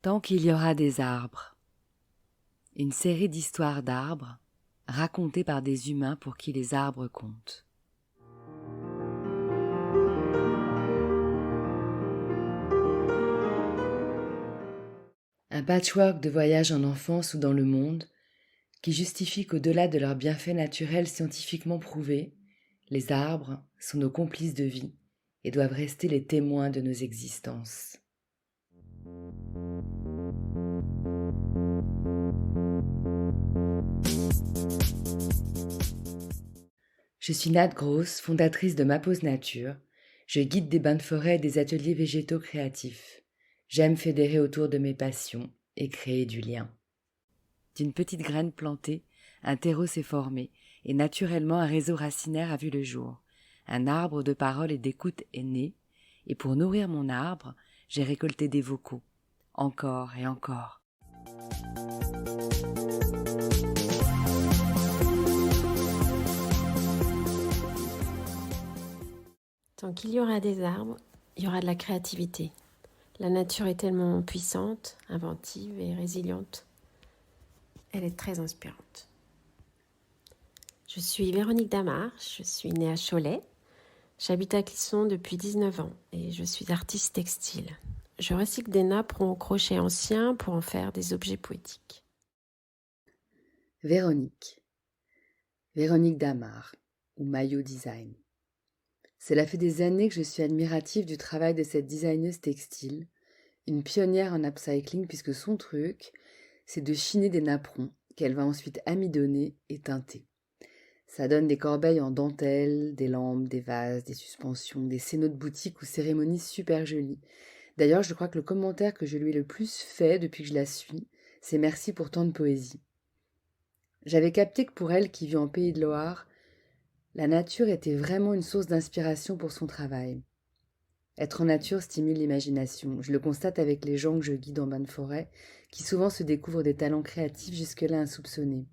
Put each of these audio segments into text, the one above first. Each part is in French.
Tant qu'il y aura des arbres. Une série d'histoires d'arbres racontées par des humains pour qui les arbres comptent. Un patchwork de voyages en enfance ou dans le monde qui justifie qu'au-delà de leurs bienfaits naturels scientifiquement prouvés, les arbres sont nos complices de vie et doivent rester les témoins de nos existences. Je suis Nat Gross, fondatrice de Ma Pause Nature. Je guide des bains de forêt et des ateliers végétaux créatifs. J'aime fédérer autour de mes passions et créer du lien. D'une petite graine plantée, un terreau s'est formé et naturellement un réseau racinaire a vu le jour. Un arbre de parole et d'écoute est né et pour nourrir mon arbre, j'ai récolté des vocaux. Encore et encore. Tant qu'il y aura des arbres, il y aura de la créativité. La nature est tellement puissante, inventive et résiliente. Elle est très inspirante. Je suis Véronique Damar, je suis née à Cholet. J'habite à Clisson depuis 19 ans et je suis artiste textile. Je recycle des nappes en crochet ancien pour en faire des objets poétiques. Véronique Damar, ou Maillot Design. Cela fait des années que je suis admirative du travail de cette designeuse textile, une pionnière en upcycling puisque son truc, c'est de chiner des napperons qu'elle va ensuite amidonner et teinter. Ça donne des corbeilles en dentelle, des lampes, des vases, des suspensions, des scénos de boutique ou cérémonies super jolies. D'ailleurs, je crois que le commentaire que je lui ai le plus fait depuis que je la suis, c'est merci pour tant de poésie. J'avais capté que pour elle, qui vit en Pays de Loire, la nature était vraiment une source d'inspiration pour son travail. Être en nature stimule l'imagination. Je le constate avec les gens que je guide en bain de forêt, qui souvent se découvrent des talents créatifs jusque-là insoupçonnés.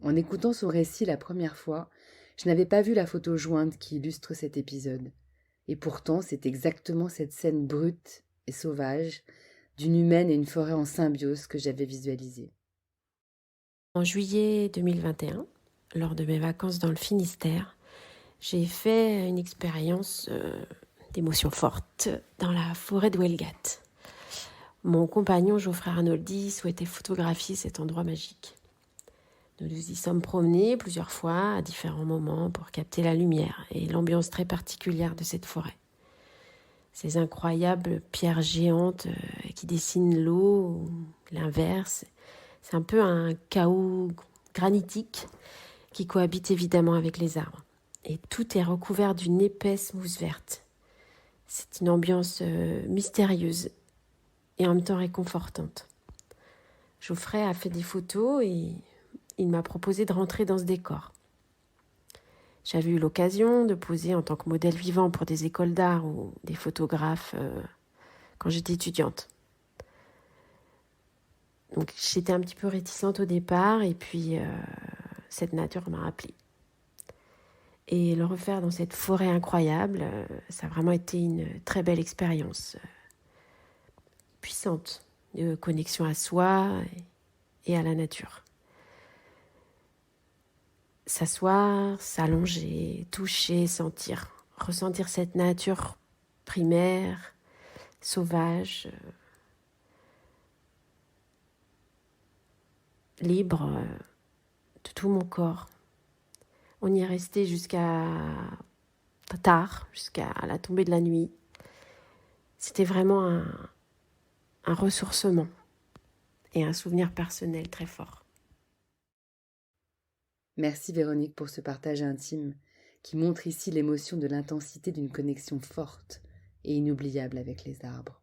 En écoutant son récit la première fois, je n'avais pas vu la photo jointe qui illustre cet épisode. Et pourtant, c'est exactement cette scène brute et sauvage d'une humaine et une forêt en symbiose que j'avais visualisée. En juillet 2021, lors de mes vacances dans le Finistère, j'ai fait une expérience d'émotions fortes dans la forêt de Welgat. Mon compagnon Geoffrey Arnoldi souhaitait photographier cet endroit magique. Nous nous y sommes promenés plusieurs fois à différents moments pour capter la lumière et l'ambiance très particulière de cette forêt. Ces incroyables pierres géantes qui dessinent l'eau, l'inverse, c'est un peu un chaos granitique qui cohabite évidemment avec les arbres. Et tout est recouvert d'une épaisse mousse verte. C'est une ambiance mystérieuse et en même temps réconfortante. Geoffrey a fait des photos et il m'a proposé de rentrer dans ce décor. J'avais eu l'occasion de poser en tant que modèle vivant pour des écoles d'art ou des photographes quand j'étais étudiante. Donc j'étais un petit peu réticente au départ et puis cette nature m'a appelée. Et le refaire dans cette forêt incroyable, ça a vraiment été une très belle expérience. Puissante, de connexion à soi et à la nature. S'asseoir, s'allonger, toucher, sentir, ressentir cette nature primaire, sauvage, libre de tout mon corps. On y est resté jusqu'à tard, jusqu'à la tombée de la nuit. C'était vraiment un ressourcement et un souvenir personnel très fort. Merci Véronique pour ce partage intime qui montre ici l'émotion de l'intensité d'une connexion forte et inoubliable avec les arbres.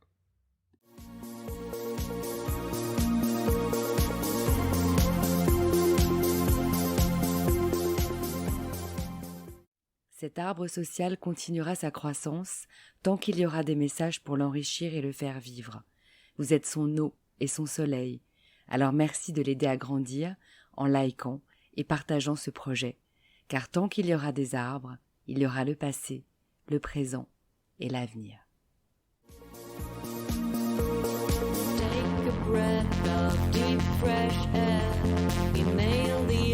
Cet arbre social continuera sa croissance tant qu'il y aura des messages pour l'enrichir et le faire vivre. Vous êtes son eau et son soleil, alors merci de l'aider à grandir en likant et partageant ce projet, car tant qu'il y aura des arbres, il y aura le passé, le présent et l'avenir. breath of deep fresh air. Inhale the